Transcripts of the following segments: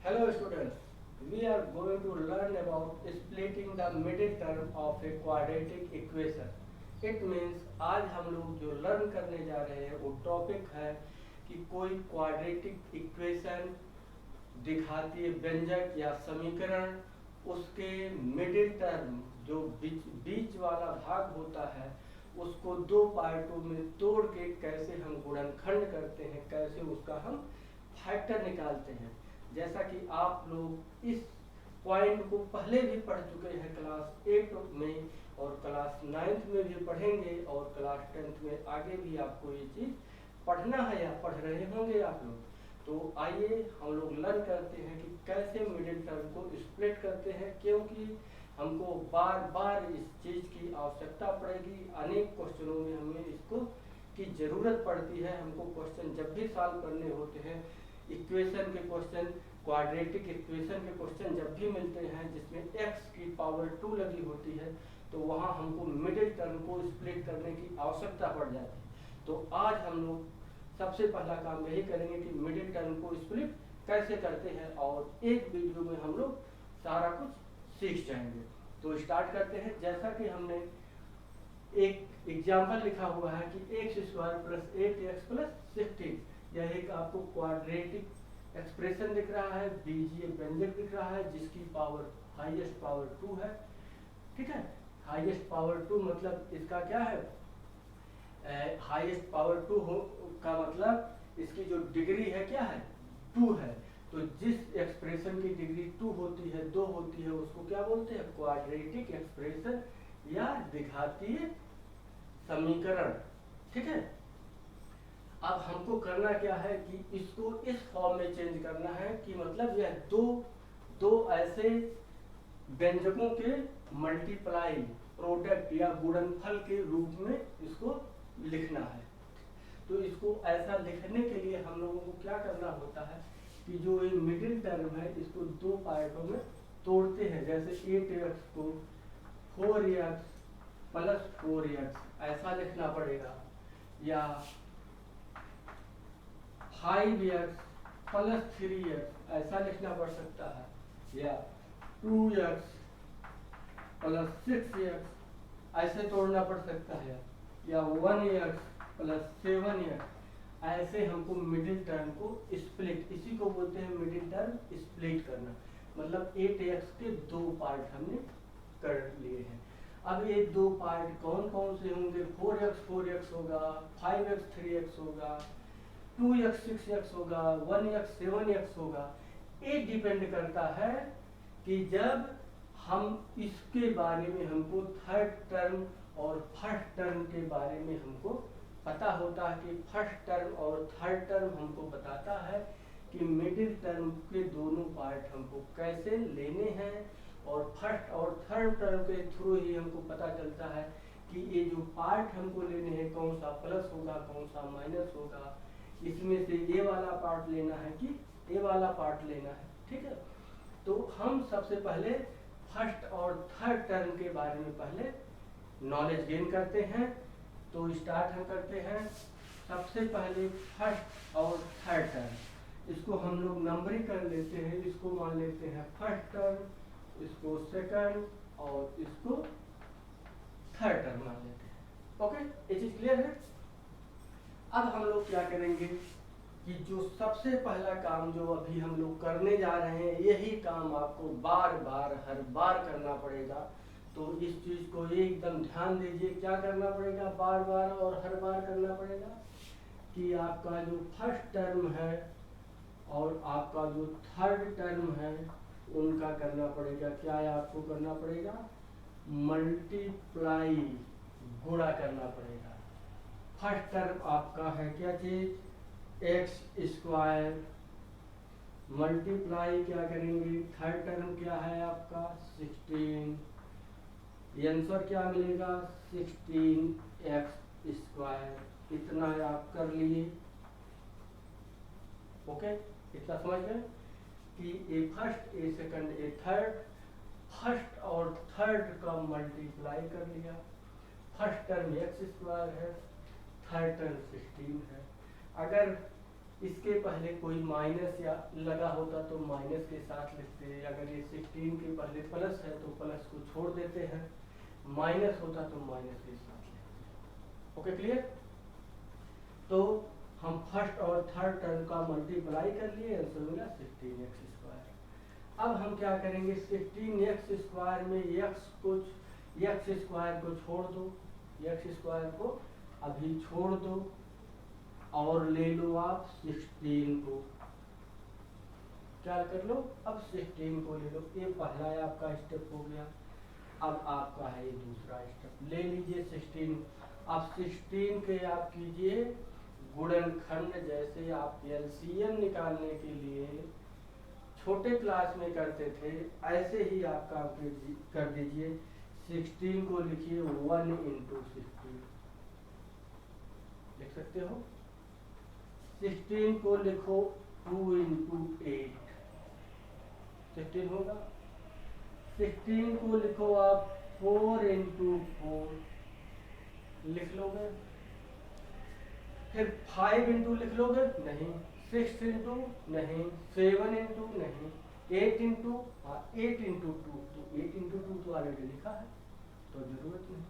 Hello students, we are going to learn about splitting the middle term of a quadratic equation. It means आज हम लोग जो learn करने जा रहे हैं वो टॉपिक है कि कोई क्वाड्रेटिक इक्वेशन दिखाती है व्यंजक या समीकरण, उसके मिडिल टर्म जो बीच वाला भाग होता है उसको दो पार्टों में तोड़ के कैसे हम गुणनखंड करते हैं, कैसे उसका हम फैक्टर निकालते हैं। जैसा कि आप लोग इस पॉइंट को पहले भी पढ़ चुके हैं क्लास 8 में और क्लास 9th में भी पढ़ेंगे और क्लास 10th में आगे भी आपको ये चीज़ पढ़ना है या पढ़ रहे होंगे आप लोग। तो आइए हम लोग लर्न करते हैं कि कैसे मिडिल टर्म को स्प्लिट करते हैं, क्योंकि हमको बार बार इस चीज़ की आवश्यकता पड़ेगी। अनेक क्वेश्चनों में हमें इसको की ज़रूरत पड़ती है। हमको क्वेश्चन जब भी सॉल्व करने होते हैं, इक्वेशन के क्वेश्चन, क्वाड्रेटिक इक्वेशन के क्वेश्चन जब भी मिलते हैं जिसमें x की पावर 2 लगी होती है, तो वहाँ हमको मिडिल टर्म को स्प्लिट करने की आवश्यकता पड़ जाती है। तो आज हम लोग सबसे पहला काम यही करेंगे कि मिडिल टर्म को स्प्लिट कैसे करते हैं और एक वीडियो में हम लोग सारा कुछ सीख जाएंगे। तो स्टार्ट करते हैं। जैसा कि हमने एक एग्जाम्पल लिखा हुआ है कि x² + 8x + 16, यह एक आपको क्वाड्रेटिक एक्सप्रेशन दिख रहा है, बीजीय व्यंजक दिख रहा है जिसकी पावर हाईएस्ट पावर 2 है। ठीक है, हाईएस्ट पावर 2 मतलब इसका क्या है, हाईएस्ट पावर 2 हो का मतलब इसकी जो डिग्री है क्या है, 2 है। तो जिस एक्सप्रेशन की डिग्री 2 होती है, 2 होती है, उसको क्या बोलते हैं, क्वाड्रेटिक एक्सप्रेशन या द्विघातीय समीकरण। ठीक है, अब हमको करना क्या है कि इसको इस फॉर्म में चेंज करना है कि मतलब यह दो ऐसे व्यंजकों के मल्टीप्लाई, प्रोडक्ट या गुणनफल के रूप में इसको लिखना है। तो इसको ऐसा लिखने के लिए हम लोगों को क्या करना होता है कि जो ये मिडिल टर्म है इसको दो पार्टों में तोड़ते हैं। जैसे 8x को 4x + 4x ऐसा लिखना पड़ेगा, या 5x + 3x ऐसा लिखना पड़ सकता है, या 2x + 6x ऐसे तोड़ना पड़ सकता है, या 1x + 7x। ऐसे हमको मिडिल टर्म को स्प्लिट, इसी को बोलते हैं मिडिल टर्म स्प्लिट करना। मतलब 8x के दो पार्ट हमने कर लिए हैं। अब ये दो पार्ट कौन कौन से होंगे, 4x 4x होगा, 5x 3x होगा, 2x 6x होगा, 1x 7x होगा। ये डिपेंड करता है कि जब हम इसके बारे में हमको थर्ड टर्म और फर्स्ट टर्म के बारे में हमको पता होता है कि फर्स्ट टर्म और थर्ड टर्म हमको बताता है कि मिडिल टर्म के दोनों पार्ट हमको कैसे लेने हैं, और फर्स्ट और थर्ड टर्म के थ्रू ही हमको पता चलता है कि ये जो पार्ट हमको लेने हैं कौन सा प्लस होगा कौन सा माइनस होगा, इसमें से ये वाला पार्ट लेना है कि ये वाला पार्ट लेना है। ठीक है, तो हम सबसे पहले फर्स्ट और थर्ड टर्म के बारे में पहले नॉलेज गेन करते हैं। तो स्टार्ट हम करते हैं। सबसे पहले फर्स्ट और थर्ड टर्म, इसको हम लोग नंबरिंग कर लेते हैं। इसको मान लेते हैं फर्स्ट टर्म, इसको सेकंड और इसको थर्ड टर्म मान लेते हैं। ओके, ये चीज क्लियर है। अब हम लोग क्या करेंगे कि जो सबसे पहला काम जो अभी हम लोग करने जा रहे हैं, यही काम आपको बार बार हर बार करना पड़ेगा। तो इस चीज को एकदम ध्यान दीजिए, क्या करना पड़ेगा, बार बार और हर बार करना पड़ेगा कि आपका जो फर्स्ट टर्म है और आपका जो थर्ड टर्म है उनका करना पड़ेगा, क्या है आपको करना पड़ेगा, मल्टीप्लाई, गुणा करना पड़ेगा। फर्स्ट टर्म आपका है क्या चीज, x² मल्टीप्लाई क्या करेंगे, थर्ड टर्म क्या है आपका 16, आंसर क्या मिलेगा 16x²। इतना आप कर लिए। ओके, इतना समझ गए कि A first A second A third, first और थर्ड का मल्टीप्लाई कर लिया। फर्स्ट टर्म x² है, थर्ड टर्म 16 है। अगर इसके पहले कोई माइनस या लगा होता तो माइनस के साथ लिखते हैं, अगर ये 16 के पहले प्लस है तो प्लस को छोड़ देते हैं, माइनस होता तो माइनस के साथ लिखते हैं। Okay clear? तो हम फर्स्ट और थर्ड टर्म का मल्टीप्लाई कर लिए, आंसर मिला 16x²। अब हम क्या करेंगे, 16x² में x² को छोड़ दो, x² को अभी छोड़ दो और ले लो आप 16 को, क्या कर लो, अब 16 को ले लो। ये पहला आपका स्टेप हो गया। अब आपका है ये दूसरा स्टेप, ले लीजिए 16। अब 16 के आप कीजिए गुणनखंड, जैसे आप एलसीएम निकालने के लिए छोटे क्लास में करते थे, ऐसे ही आप काम कर दीजिए। 16 को लिखिए 1 × 16, लिख सकते हो। 16 को लिखो 2 × 8, 16 होगा। 16 को लिखो आप 4 × 4, लिख लोगे। फिर 5 × लिख लोगे, नहीं। 6 × नहीं, 7 × नहीं, 8 × 2, तो 8 × 2 तो ऑलरेडी लिखा है तो जरूरत नहीं।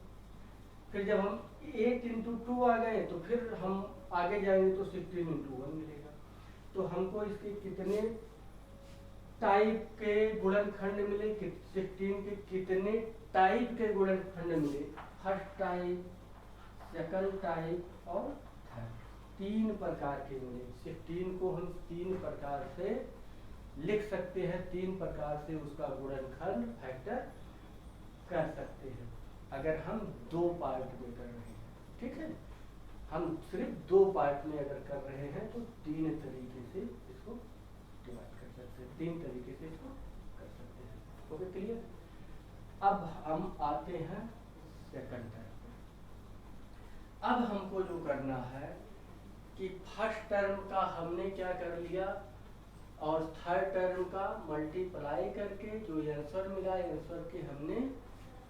फिर जब हम 8 × 2 आ गए तो फिर हम आगे जाएंगे तो 16 × 1 मिलेगा। तो हमको इसके कितने टाइप के गुणनखंड मिले, 16 के कितने टाइप के गुणनखंड मिले, फर्स्ट टाइप, सेकंड टाइप और थर्ड, 3 प्रकार के मिले। 16 को हम 3 प्रकार से लिख सकते हैं, 3 प्रकार से उसका गुणनखंड फैक्टर कर सकते हैं, अगर हम 2 पार्ट में कर रहे हैं। ठीक है, हम सिर्फ 2 पार्ट में अगर कर रहे हैं तो 3 तरीके से इसको डिवाइड कर सकते हैं, 3 तरीके से इसको कर सकते हैं। Okay clear? अब हम आते हैं सेकंड टर्म। अब हमको जो करना है कि फर्स्ट टर्म का हमने क्या कर लिया और थर्ड टर्म का मल्टीप्लाई करके जो आंसर मिला, आंसर के हमने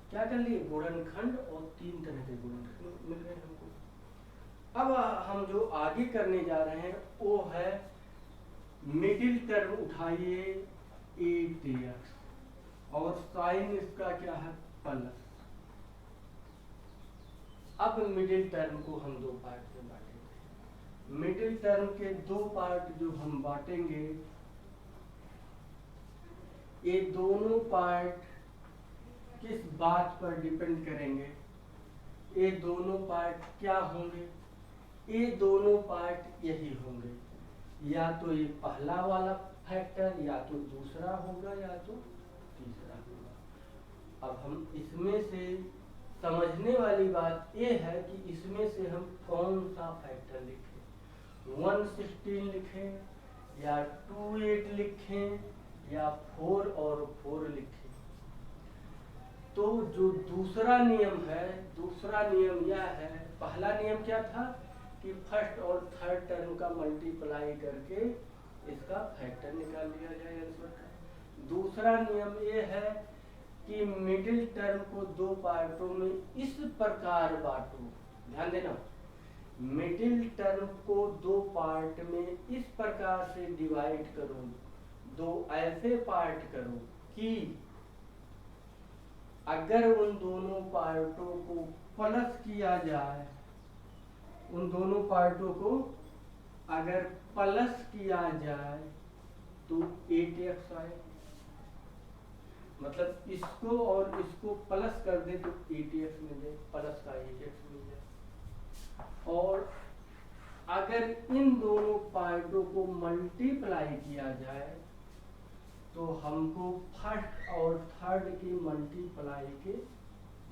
क्या कर लिए, गुणनखंड, और 3 तरह के गुणनखंड मिल गए हमको। अब हम जो आगे करने जा रहे हैं वो है मिडिल टर्म उठाइए 8x और साइन इसका क्या है, प्लस। अब मिडिल टर्म को हम 2 पार्ट में बांटेंगे। मिडिल टर्म के 2 पार्ट जो हम बांटेंगे, ये दोनों पार्ट किस बात पर डिपेंड करेंगे, ये दोनों पार्ट क्या होंगे, ये दोनों पार्ट यही होंगे, या तो ये पहला वाला फैक्टर, या तो दूसरा होगा, या तो तीसरा होगा। अब हम इसमें से समझने वाली बात ये है कि इसमें से हम कौन सा फैक्टर लिखें, 116 लिखें या 28 लिखें या 4 और 4 लिखें। तो जो दूसरा नियम है, दूसरा नियम यह है, पहला नियम क्या था कि फर्स्ट और थर्ड टर्म का मल्टीप्लाई करके इसका फैक्टर निकाल लिया जाए आंसर का। दूसरा नियम ये है कि मिडिल टर्म को 2 पार्टों में इस प्रकार बांटो, ध्यान देना, मिडिल टर्म को 2 पार्ट में इस प्रकार से डिवाइड करो, 2 ऐसे पार्ट करो कि अगर उन दोनों पार्टों को प्लस किया जाए, उन दोनों पार्टों को अगर प्लस किया जाए तो 8x आए, मतलब इसको और इसको प्लस कर दे तो 8x मिले, प्लस का 8x मिल जाए। और अगर इन दोनों पार्टों को मल्टीप्लाई किया जाए तो हमको फर्स्ट और थर्ड की मल्टीप्लाई के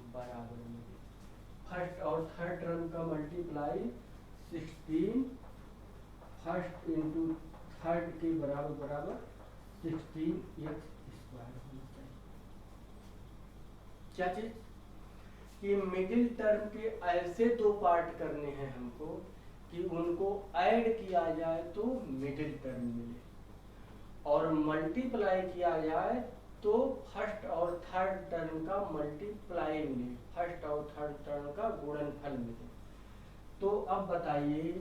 बराबर मिले। फर्स्ट और थर्ड टर्म का मल्टीप्लाई 16 फर्स्ट इंटू थर्ड के बराबर 16x² होना चाहिए। क्या चीज कि मिडिल टर्म के ऐसे 2 पार्ट करने हैं हमको कि उनको ऐड किया जाए तो मिडिल टर्म मिले, और मल्टीप्लाई किया जाए तो फर्स्ट और थर्ड टर्म का मल्टीप्लाई मिले, फर्स्ट और थर्ड टर्म का गुणनफल मिले। तो अब बताइए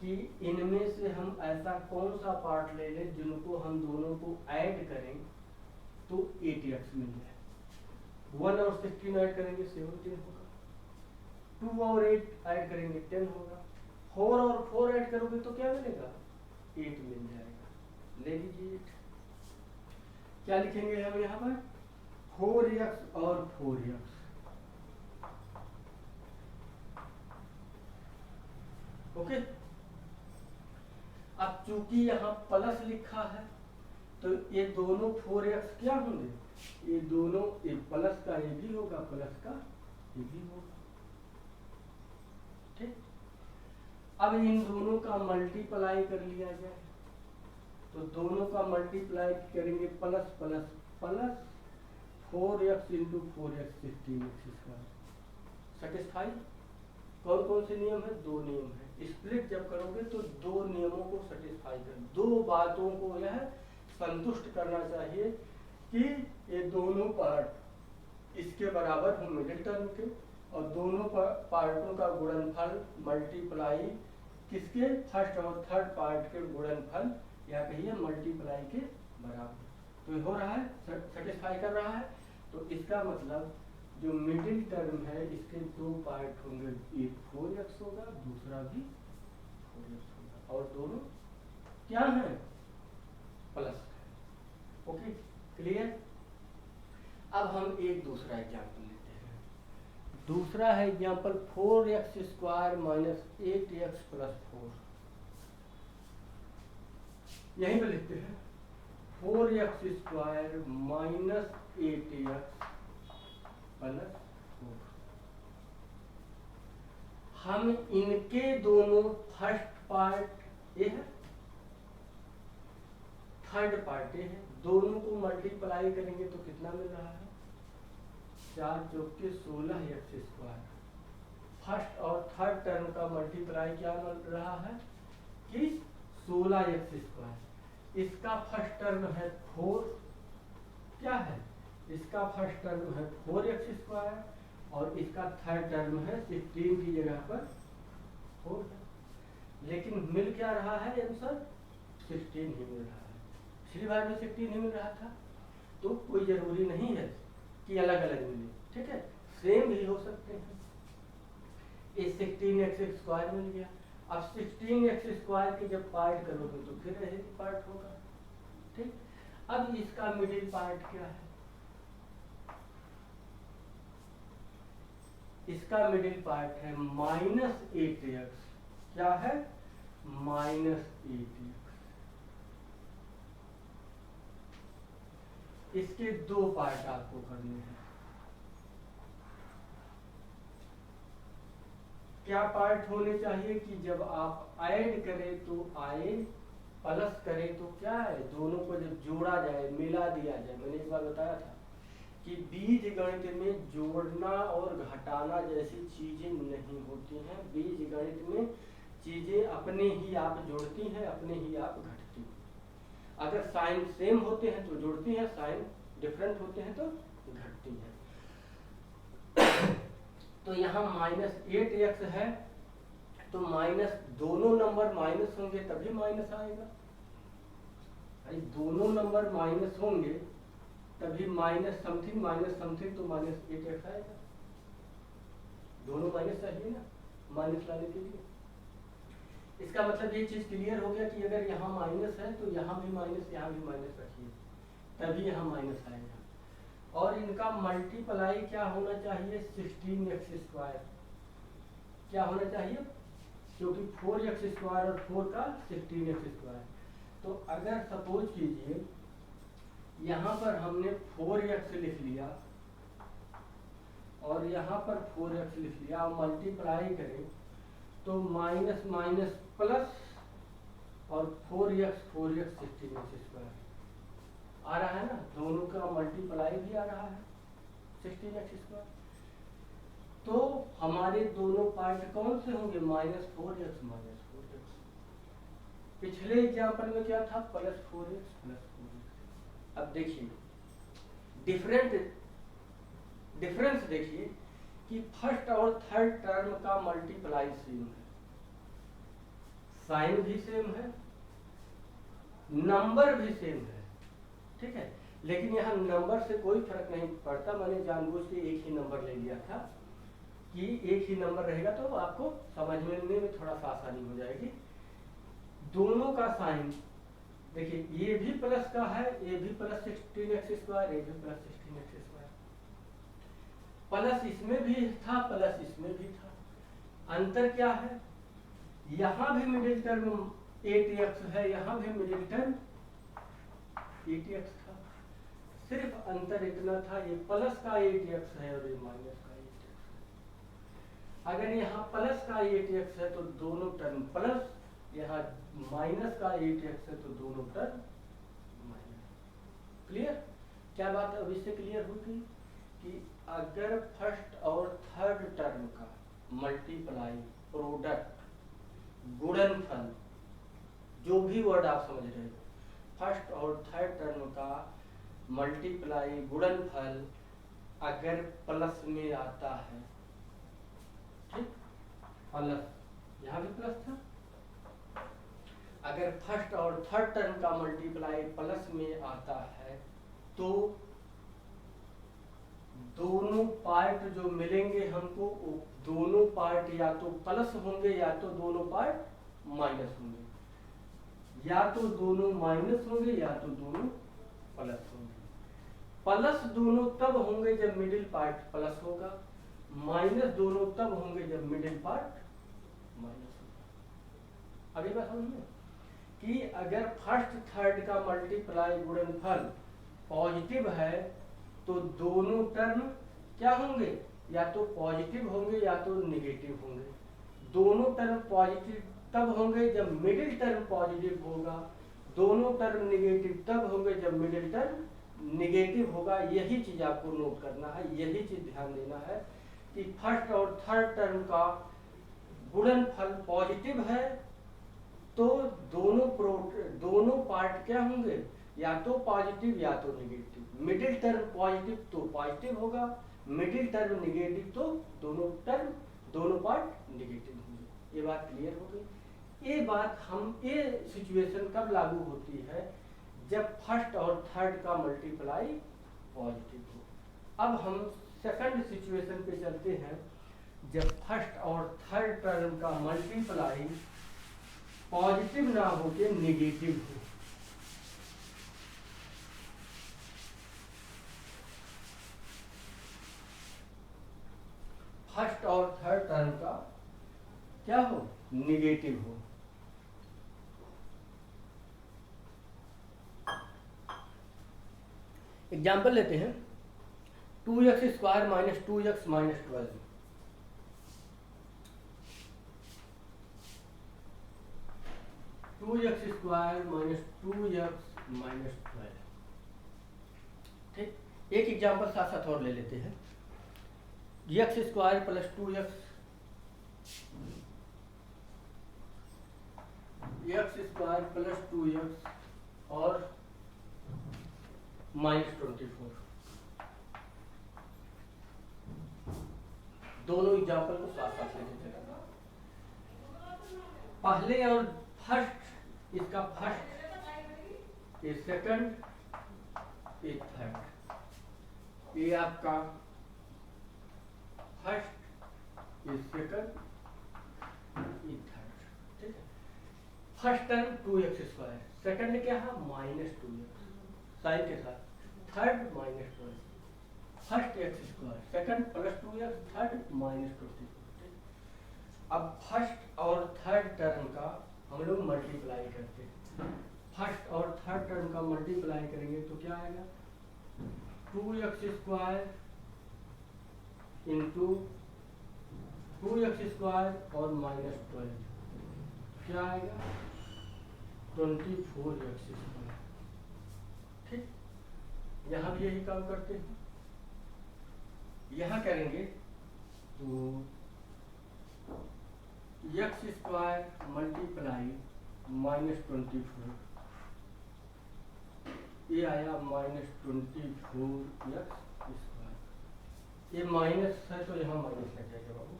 कि इनमें से हम ऐसा कौन सा पार्ट ले लें जिनको हम दोनों को ऐड करें तो 8x मिल जाए। 1 और 16 ऐड करेंगे 17 होगा, 2 और 8 ऐड करेंगे 10 होगा, 4 और 4 ऐड करोगे तो क्या मिलेगा 8 मिल जाएगा। ले लीजिए 8। क्या लिखेंगे हम यहाँ पर 4x और 4x। ओके, अब चूंकि यहाँ प्लस लिखा है तो ये दोनों 4x क्या होंगे, ये दोनों ये प्लस का ये भी होगा, प्लस का ये भी होगा। ठीक, अब इन दोनों का मल्टीप्लाई कर लिया जाए तो दोनों का मल्टीप्लाई करेंगे plus plus plus 4x into 4x 16x²। Satisfy. कौन कौन से नियम है, 2 नियम है। स्प्लिट जब करोगे तो 2 नियमों को सेटिस्फाई कर, 2 बातों को यह संतुष्ट करना चाहिए कि ये दोनों पार्ट इसके बराबर हो मिडिल टर्म के, और दोनों पार्टों का गुणनफल मल्टीप्लाई किसके, फर्स्ट और थर्ड पार्ट के गुणनफल या कहिए मल्टीप्लाई के बराबर। तो ये हो रहा है, सेटिस्फाई कर रहा है। तो इसका मतलब जो मिडिल टर्म है इसके 2 पार्ट होंगे, एक 4x होगा दूसरा भी 4x होगा, और दोनों क्या है प्लस है। Okay, clear. अब हम एक दूसरा एग्जांपल लेते हैं। दूसरा है example 4x² minus 8x plus 4। यहीं पे लिखते हैं 4x² माइनस 8x प्लस 4। हम इनके दोनों फर्स्ट पार्ट ये है, थर्ड पार्ट ये है, दोनों को मल्टीप्लाई करेंगे तो कितना मिल रहा है 4 चौके 16x²। फर्स्ट और थर्ड टर्म का मल्टीप्लाई क्या मिल रहा है कि 16x²। इसका फर्स्ट टर्म है 4, क्या है इसका फर्स्ट टर्म है 4x² और इसका थर्ड टर्म है 16 की जगह पर 4। लेकिन मिल क्या रहा है आंसर 16 ही मिल रहा है। पिछली बार में 16 ही मिल रहा था, तो कोई जरूरी नहीं है कि अलग अलग मिले, ठीक है, सेम भी हो सकते हैं। ये 16x² मिल गया। अब 16x² के जब पार्ट करोगे तो फिर यही पार्ट होगा। ठीक, अब इसका मिडिल पार्ट क्या है, इसका मिडिल पार्ट है माइनस 8x। क्या है माइनस 8x। इसके 2 पार्ट आपको करने हैं। क्या पार्ट होने चाहिए कि जब आप ऐड करें तो आए, प्लस करें तो क्या है, दोनों को जब जोड़ा जाए मिला दिया जाए। मैंने एक बार बताया था कि बीज गणित में जोड़ना और घटाना जैसी चीजें नहीं होती हैं। बीज गणित में चीजें अपने ही आप जोड़ती हैं, अपने ही आप घटती हैं। अगर साइन सेम होते हैं तो जोड़ती हैं, साइन डिफरेंट होते हैं तो घटती हैं। तो यहाँ माइनस 8x है तो माइनस, दोनों नंबर माइनस होंगे तभी माइनस आएगा। दोनों नंबर माइनस होंगे तभी माइनस समथिंग तो माइनस 8x आएगा। दोनों माइनस चाहिए ना माइनस लाने के लिए। इसका मतलब ये चीज क्लियर हो गया कि अगर यहाँ माइनस है तो यहाँ भी माइनस, यहाँ भी माइनस रखिए तभी यहाँ माइनस आएगा। और इनका मल्टीप्लाई क्या होना चाहिए 16x²। क्या होना चाहिए, क्योंकि 4x² और 4 का 16x²। तो अगर सपोज कीजिए यहाँ पर हमने 4x लिख लिया और यहाँ पर 4x लिख लिया और मल्टीप्लाई करें तो माइनस माइनस प्लस और 4x 16x² आ रहा है ना, दोनों का मल्टीप्लाई भी आ रहा है 16x²। तो हमारे दोनों पार्ट कौन से होंगे -4x। पिछले एग्जाम्पल में क्या था +4x। अब देखिए डिफरेंस देखिए कि फर्स्ट और थर्ड टर्म का मल्टीप्लाई सेम है, साइन भी सेम है, नंबर भी सेम है, ठीक है। लेकिन यहाँ नंबर से कोई फर्क नहीं पड़ता, मैंने जानबूझ के एक ही नंबर ले लिया था कि एक ही नंबर रहेगा तो आपको समझने में थोड़ा सा आसानी हो जाएगी। दोनों का साइन देखिए, ये भी प्लस का है, ये भी प्लस 16x², ये भी प्लस 16x², प्लस इसमें भी था प्लस इसमें भी था। अंतर क्या है, यहाँ भी मिडिल टर्म 8x है, यहाँ भी मिडिल टर्म 8x था, सिर्फ अंतर इतना था, ये प्लस का 8x है और ये माइनस का 8x है। अगर यहाँ प्लस का 8x है तो दोनों टर्म प्लस, यहाँ माइनस का 8x है तो दोनों टर्म माइनस। क्लियर? क्या बात अब इससे क्लियर होगी कि अगर फर्स्ट और थर्ड टर्म का मल्टीप्लाई, प्रोडक्ट, गुणनफल, जो भी वर्ड आप समझ रहे हो, फर्स्ट और थर्ड टर्म का मल्टीप्लाई, गुणनफल अगर प्लस में आता है, ठीक, प्लस, यहाँ भी प्लस था, अगर फर्स्ट और थर्ड टर्म का मल्टीप्लाई प्लस में आता है तो दोनों पार्ट जो मिलेंगे हमको, दोनों पार्ट या तो प्लस होंगे या तो दोनों पार्ट माइनस होंगे, या तो दोनों माइनस होंगे या तो दोनों प्लस होंगे। प्लस दोनों तब होंगे जब मिडिल पार्ट प्लस होगा, माइनस दोनों तब होंगे जब मिडिल पार्ट माइनस होगा। अभी बात समझ में कि अगर फर्स्ट थर्ड का मल्टीप्लाई, गुणनफल पॉजिटिव है तो दोनों टर्म क्या होंगे, या तो पॉजिटिव होंगे या तो निगेटिव होंगे। दोनों टर्म पॉजिटिव तब होंगे जब मिडिल टर्म पॉजिटिव होगा, दोनों टर्म निगेटिव तब होंगे जब मिडिल टर्म निगेटिव होगा। यही चीज आपको नोट करना है, यही चीज ध्यान देना है कि फर्स्ट और थर्ड टर्म का गुणनफल पॉजिटिव है तो दोनों पार्ट क्या होंगे, या तो पॉजिटिव या तो निगेटिव। मिडिल टर्म पॉजिटिव तो पॉजिटिव होगा, मिडिल टर्म निगेटिव तो दोनों पार्ट निगेटिव होंगे। ये बात क्लियर हो गई। ये बात ये सिचुएशन कब लागू होती है, जब फर्स्ट और थर्ड का मल्टीप्लाई पॉजिटिव हो। अब हम सेकंड सिचुएशन पे चलते हैं, जब फर्स्ट और थर्ड टर्म का मल्टीप्लाई पॉजिटिव ना होके निगेटिव हो। फर्स्ट और थर्ड टर्म का क्या हो, निगेटिव हो। एग्जाम्पल लेते हैं, 2x² minus 2x minus 12, 2x² minus 2x minus 12। ठीक, एक एग्जाम्पल साथ साथ और ले लेते हैं, x² plus 2x, x² plus 2x और माइनस 24। दोनों एग्जाम्पल को साथ साथ लेते चलेगा। पहले और फर्स्ट, इसका फर्स्ट, ये सेकंड, ये थर्ड, ये आपका फर्स्ट, ये सेकंड, ये थर्ड। ठीक है, फर्स्ट टर्म 2x², सेकंड क्या है माइनस 2x साइन के साथ, third minus 12, first x², second plus 2x, third minus 24। अब फर्स्ट और थर्ड टर्म का हम लोग मल्टीप्लाई करते हैं। फर्स्ट और थर्ड टर्म का मल्टीप्लाई करेंगे तो क्या आएगा, 2x² इंटू 2x² और माइनस 12, क्या आएगा 24x²। ठीक, यहाँ भी यही काम करते हैं। यहाँ करेंगे तो x² मल्टीप्लाई माइनस 24, ये आया माइनस 24x²। ये माइनस है तो यहाँ माइनस लग जाएगा बाबू,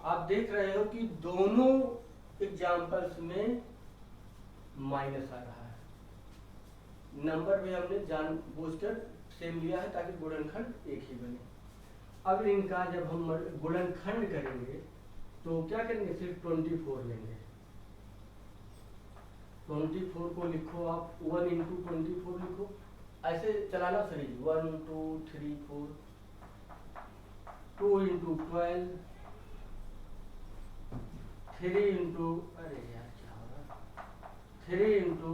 आप देख रहे हो कि दोनों एग्जाम्पल्स में माइनस आ रहा है। नंबर भी हमने जानबूझकर सेम लिया है ताकि गुणनखंड एक ही बने। अब इनका जब हम गुणनखंड करेंगे तो क्या करेंगे, सिर्फ 24 लेंगे। 24 को लिखो आप, 1 इंटू 24 लिखो, ऐसे चलाना सही। 1 2 3 4, 2 इंटू 12, 3 इंटू, अरे यार क्या होगा, 3 इंटू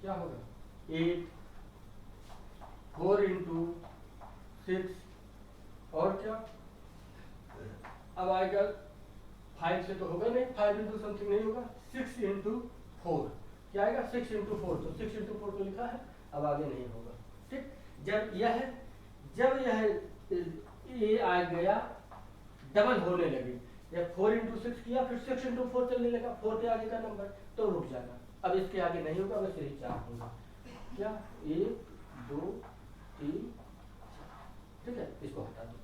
क्या होगा 8, 4 इंटू 6, और क्या, अब आएगा 5 से तो होगा नहीं, 5 इंटू समथिंग नहीं होगा, 6 इंटू 4 क्या आएगा, 6 इंटू 4, तो 6 इंटू 4 तो लिखा है, अब आगे नहीं होगा। ठीक, जब यह ये आ गया डबल होने लगी, जब 4 इंटू 6 किया, फिर 6 इंटू 4 चलने लगा, 4 के आगे का नंबर, तो रुक जाना। अब इसके आगे नहीं होगा, बस यही 4 होगा। क्या, 1 2 3 4, ठीक है, इसको हटा दो।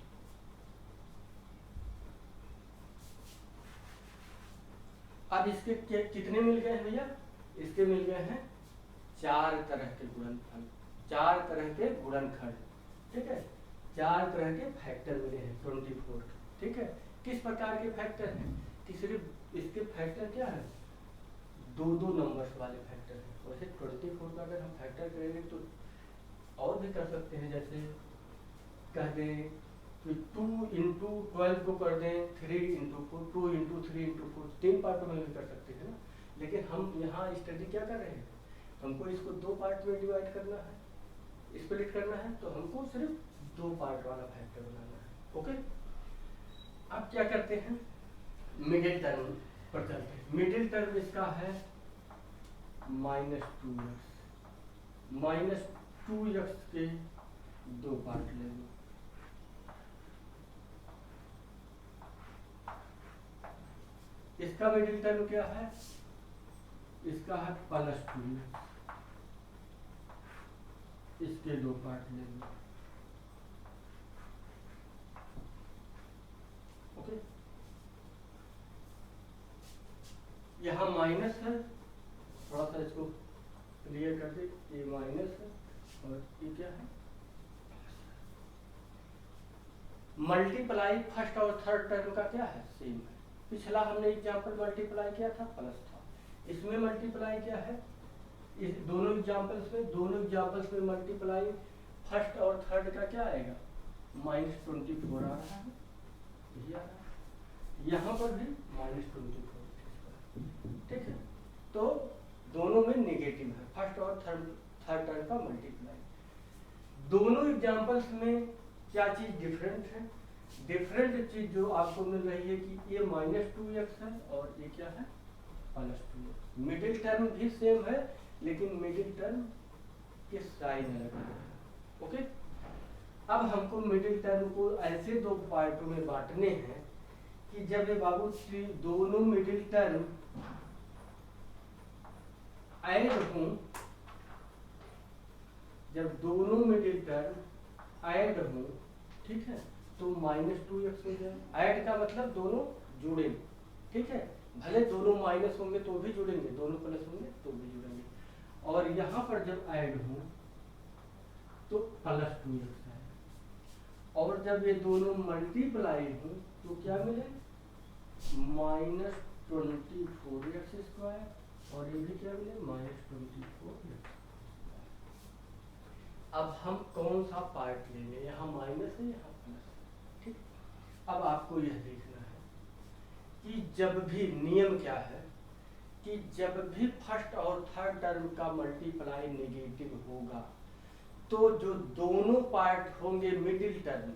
अब इसके कितने मिल गए हैं भैया, इसके मिल गए हैं 4 तरह के गुणनफल, 4 तरह के गुणनखंड, ठीक है, 4 तरह के फैक्टर मिले हैं 24। ठीक है, किस प्रकार के फैक्टर हैं कि सिर्फ इसके फैक्टर क्या है, 2-2 नंबर्स वाले फैक्टर हैं। वैसे 24 का अगर हम फैक्टर करेंगे तो और भी कर सकते हैं, जैसे कह दें कि 2 इंटू 12 को कर दें 3 इंटू 4, 2 इंटू 3 इंटू 4, 3 पार्टों में भी कर सकते हैं ना। लेकिन हम यहाँ स्टडी क्या कर रहे हैं, हमको इसको 2 पार्ट में डिवाइड करना है, स्प्लिट करना है, तो हमको सिर्फ 2 पार्ट वाला फैक्टर बनाना है। ओके, अब क्या करते हैं, मिडिल टर्म पर चलते हैं। मिडिल टर्म इसका है -2x, -2x के 2 पार्ट लेंगे। इसका मिडिल टर्म क्या है, इसका है +2x, इसके 2 पार्ट लेंगे। ओके, यहाँ माइनस है, थोड़ा सा इसको क्लियर कर दे, ये माइनस है और ये क्या है, मल्टीप्लाई फर्स्ट और थर्ड टर्म का क्या है, सेम है। पिछला हमने एग्जाम्पल मल्टीप्लाई किया था, प्लस था, इसमें मल्टीप्लाई क्या है, इस दोनों एग्जाम्पल्स में मल्टीप्लाई फर्स्ट और थर्ड का क्या आएगा, -24 आ रहा है, ये आ रहा है, यहाँ पर भी -24, ठीक है। तो दोनों में नेगेटिव है, फर्स्ट और थर्ड टर्म का मल्टीप्लाई। दोनों एग्जाम्पल्स में क्या चीज डिफरेंट है, डिफरेंट चीज जो आपको मिल रही है कि ये -2x है और ये क्या है, +2x। मिडिल टर्म भी सेम है, लेकिन मिडिल टर्म के साइन अलग है। ओके, अब हमको मिडिल टर्म को ऐसे 2 पार्टों में बांटने हैं कि जब ये बाबू दोनों मिडिल टर्म ऐड हों, जब दोनों मिडिल टर्म ऐड हों, ठीक है, तो -2x हो जाए। ऐड का मतलब दोनों जुड़े, ठीक है, भले दोनों माइनस होंगे तो भी जुड़ेंगे, दोनों प्लस होंगे तो भी जुड़ेंगे। और यहाँ पर जब ऐड हो तो +2x है, और जब ये दोनों मल्टीप्लाई हो तो क्या मिले, -24x², और ये भी क्या मिले, -24x। अब हम कौन सा पार्ट लेंगे, यहाँ माइनस है यहाँ प्लस, ठीक। अब आपको यह देखना है कि जब भी, नियम क्या है कि जब भी फर्स्ट और थर्ड टर्म का मल्टीप्लाई नेगेटिव होगा तो जो दोनों पार्ट होंगे मिडिल टर्म,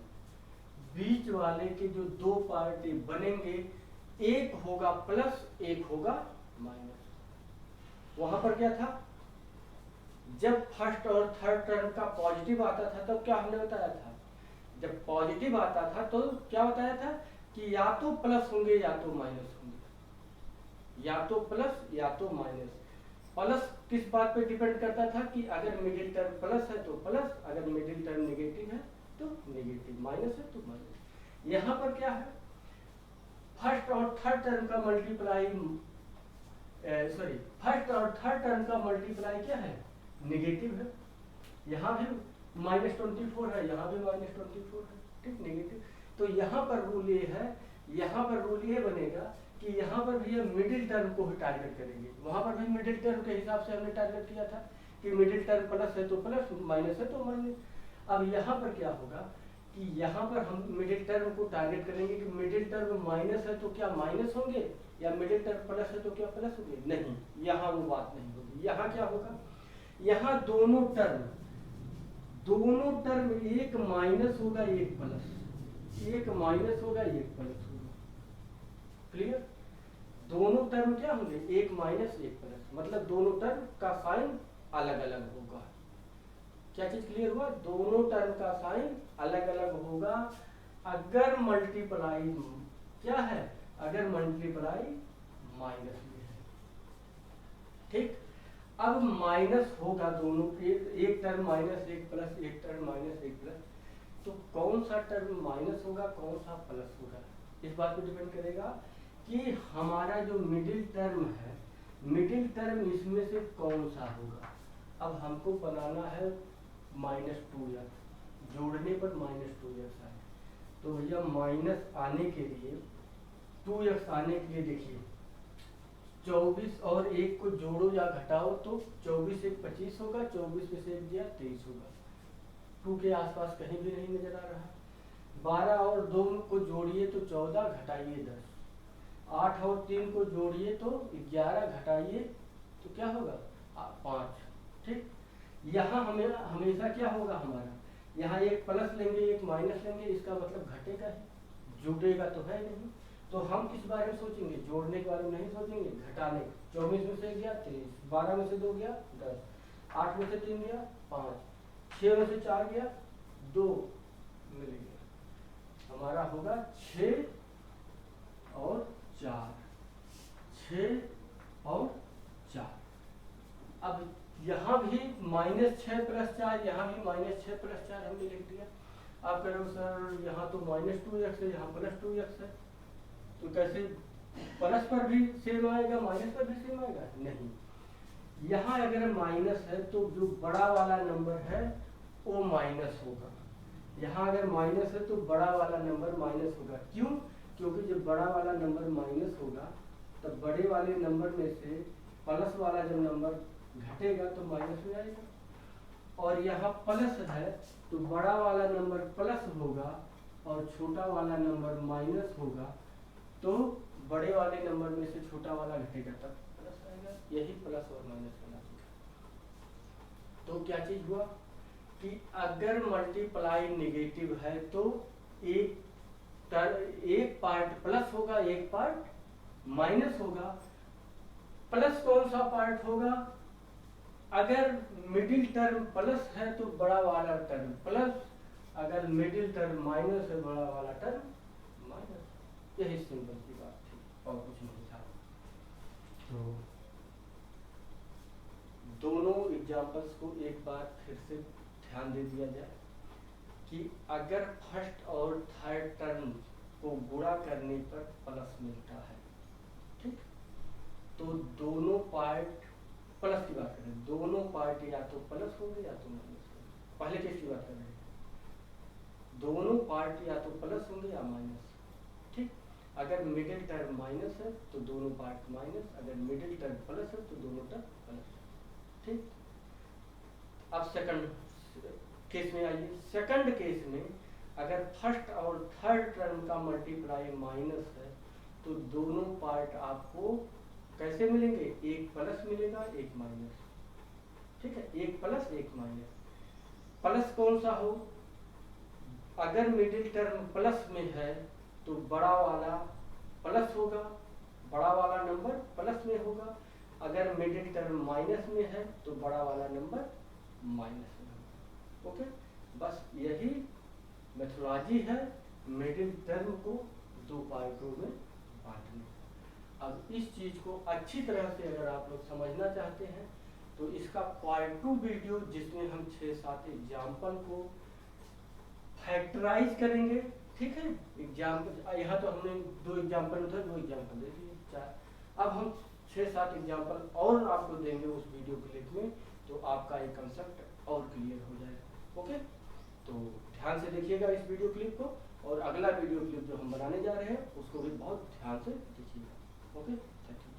बीच वाले के जो 2 पार्ट बनेंगे, एक होगा प्लस, एक होगा माइनस। वहां पर क्या था, जब फर्स्ट और थर्ड टर्म का पॉजिटिव आता था तो क्या हमने बताया था, जब पॉजिटिव आता था तो क्या बताया था कि या तो प्लस होंगे या तो माइनस होंगे, या तो प्लस या तो माइनस। प्लस किस बात पे डिपेंड करता था कि अगर मिडिल टर्म प्लस है तो प्लस, अगर मिडिल टर्म नेगेटिव है तो नेगेटिव, माइनस है तो माइनस। यहाँ पर क्या है, फर्स्ट और थर्ड टर्म का मल्टीप्लाई फर्स्ट और थर्ड टर्म का मल्टीप्लाई क्या है, नेगेटिव है। यहाँ भी -24 है, यहाँ भी -24 है, ठीक, नेगेटिव। तो यहाँ पर रूल ये है, यहाँ पर रूल ये बनेगा कि यहाँ पर भी हम मिडिल टर्म को ही टारगेट करेंगे। वहाँ पर भी मिडिल टर्म के हिसाब से हमने टारगेट किया था कि मिडिल टर्म प्लस है तो प्लस, माइनस है तो माइनस। अब यहाँ पर क्या होगा कि यहाँ पर हम मिडिल टर्म को टारगेट करेंगे कि मिडिल टर्म माइनस है तो क्या माइनस होंगे, या मिडिल टर्म प्लस है तो क्या प्लस होंगे, नहीं, यहाँ वो बात नहीं होगी। यहाँ क्या होगा, यहाँ दोनों टर्म एक माइनस होगा एक प्लस, एक माइनस होगा एक प्लस होगा, क्लियर। दोनों टर्म क्या होंगे, एक माइनस एक प्लस, मतलब दोनों टर्म का साइन अलग अलग होगा। क्या चीज क्लियर हुआ, दोनों टर्म का साइन अलग अलग होगा अगर मल्टीप्लाई क्या है, अगर मल्टीप्लाई माइनस में है, ठीक। अब माइनस होगा दोनों, एक टर्म माइनस एक प्लस, एक टर्म माइनस एक प्लस, तो कौन सा टर्म माइनस होगा कौन सा प्लस होगा, इस बात पे डिपेंड करेगा कि हमारा जो मिडिल टर्म है, मिडिल टर्म इसमें से कौन सा होगा। अब हमको बनाना है -2x, जोड़ने पर -2x आए, तो भैया माइनस आने के लिए 2x आने के लिए देखिए 24 और 1 को जोड़ो या घटाओ तो 24 1 25 होगा, 24 में से 1 दिया 23 होगा, 2 के आसपास कहीं भी नहीं नजर आ रहा। 12 और 2 को जोड़िए तो 14, घटाइए 10, 8 और 3 को जोड़िए तो 11, घटाइए तो क्या होगा 5, ठीक। यहाँ हमें हमेशा क्या होगा हमारा, यहाँ एक प्लस लेंगे एक माइनस लेंगे, इसका मतलब घटेगा ही, जुटेगा तो है नहीं। तो हम किस बारे में सोचेंगे, जोड़ने के बारे में नहीं सोचेंगे, घटाने। 24 में से गया 23, 12 में से 2 गया 10, 8 में से 3 गया 5, 6 में से 4 गया 2, मिल गया, हमारा होगा 6 और 4, 6 और 4। अब यहाँ भी -6 + 4, यहाँ भी -6 + 4 हमने लिख दिया। आप कह रहे हो सर यहाँ तो -2x है, यहाँ +2x है, तो कैसे प्लस पर भी सेम आएगा माइनस पर भी सेम आएगा, नहीं। यहाँ अगर माइनस है तो जो बड़ा वाला नंबर है वो माइनस होगा, यहाँ अगर माइनस है तो बड़ा वाला नंबर माइनस होगा। क्यों, क्योंकि जब बड़ा वाला नंबर माइनस होगा तब बड़े वाले नंबर में से प्लस वाला जब नंबर घटेगा तो माइनस में आएगा, और यहाँ प्लस है तो बड़ा वाला नंबर प्लस होगा और छोटा वाला नंबर माइनस होगा, तो बड़े वाले नंबर में से छोटा वाला घटेगा तब प्लस आएगा। यही प्लस और माइनस का लॉजिक है। तो क्या चीज हुआ कि अगर मल्टीप्लाई नेगेटिव है तो एक पार्ट प्लस होगा एक पार्ट माइनस होगा। प्लस कौन सा पार्ट होगा, अगर मिडिल टर्म प्लस है तो बड़ा वाला टर्म प्लस, अगर मिडिल टर्म माइनस है बड़ा वाला टर्म माइनस। यही सिंपल सी बात थी और कुछ नहीं था। तो दोनों एग्जांपल्स को एक बार फिर से ध्यान दे दिया जाए कि अगर फर्स्ट और थर्ड टर्म को गुणा करने पर प्लस मिलता है, ठीक, तो दोनों पार्ट प्लस की बात करें, दोनों पार्ट या तो प्लस होंगे या तो माइनस होंगे। पहले केस की बात कर रहे हैं, दोनों पार्ट या तो प्लस होंगे या माइनस, ठीक। अगर मिडिल टर्म माइनस है तो दोनों पार्ट माइनस, अगर मिडिल टर्म प्लस है तो दोनों टर्म प्लस, ठीक। अब सेकंड केस में आइए। सेकंड केस में अगर फर्स्ट और थर्ड टर्म का मल्टीप्लाई माइनस है तो दोनों पार्ट आपको कैसे मिलेंगे, एक प्लस मिलेगा एक माइनस, ठीक है, एक प्लस एक माइनस। प्लस कौन सा हो, अगर मिडिल टर्म प्लस में है तो बड़ा वाला प्लस होगा, बड़ा वाला नंबर प्लस में होगा। अगर मिडिल टर्म माइनस में है तो बड़ा वाला नंबर माइनस में होगा। ओके, बस यही मेथोडोलॉजी है मिडिल टर्म को दो पार्टों में बांटने। अब इस चीज को अच्छी तरह से अगर आप लोग समझना चाहते हैं तो इसका पार्ट 2 वीडियो जिसमें हम 6-7 एग्जाम्पल को फैक्टराइज करेंगे ठीक है। एग्जाम्पल यहाँ तो हमने 2 एग्जाम्पल, उधर 2 एग्जाम्पल दे दिए, 4। अब हम 6-7 एग्जाम्पल और आपको देंगे उस वीडियो क्लिप में, तो आपका एक कंसेप्ट और क्लियर हो जाएगा। ओके, तो ध्यान से देखिएगा इस वीडियो क्लिप को, और अगला वीडियो क्लिप जो हम बनाने जा रहे हैं उसको भी बहुत ध्यान से देखिएगा। Okay, thank you.